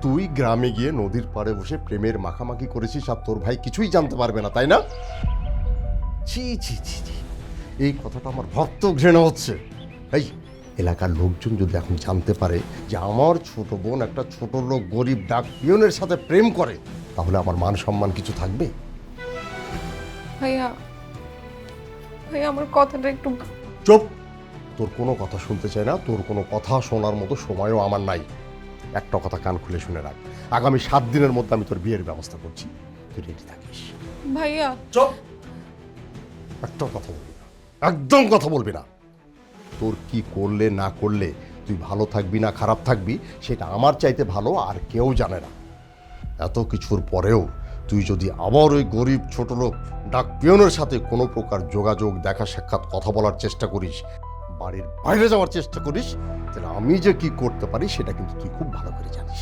তুই গ্রামে গিয়ে নদীর পাড়ে বসে প্রেমের মাখামাখি করেছিস আর তোর ভাই কিছুই জানতে পারবে না, তাই না? ছি ছি ছি ছি, এই কথাটা আমার ভক্ত ঘৃণা হচ্ছে। এই এলাকার লোকজন যদি এখন জানতে পারে যে আমার ছোট বোন একটা ছোট লোক গরিব ডাক পিয়নের সাথে প্রেম করে, তাহলে আমার মান সম্মান কিছু থাকবে? ভাইয়া ভাইয়া আমার কথাটা একটু। চুপ! তোর কোনো কথা শুনতে চাই না, তোর কোনো কথা শোনার মতো সময়ও আমার নাই। একটা কথা কান খুলে শুনে রাখ, আগামী 7 দিনের মধ্যে আমি তোর বিয়ের ব্যবস্থা করছি, তুই রেডি থাকিস। ভাইয়া চুপ! একটা কথা বলবি না, একদম কথা বলবি না। তোর কি করলে না করলে তুই ভালো থাকবি না খারাপ থাকবি সেটা আমার চাইতে ভালো আর কেউ জানে না। এত কিছুর পরেও তুই যদি আবার ওই গরিব ছোট লোক ডাক পিয়নের সাথে কোনো প্রকার যোগাযোগ, দেখা সাক্ষাৎ, কথা বলার চেষ্টা করিস, বাড়ির বাইরে যাওয়ার চেষ্টা করিস, তাহলে আমি যে কি করতে পারি সেটা কিন্তু তুই খুব ভালো করে জানিস।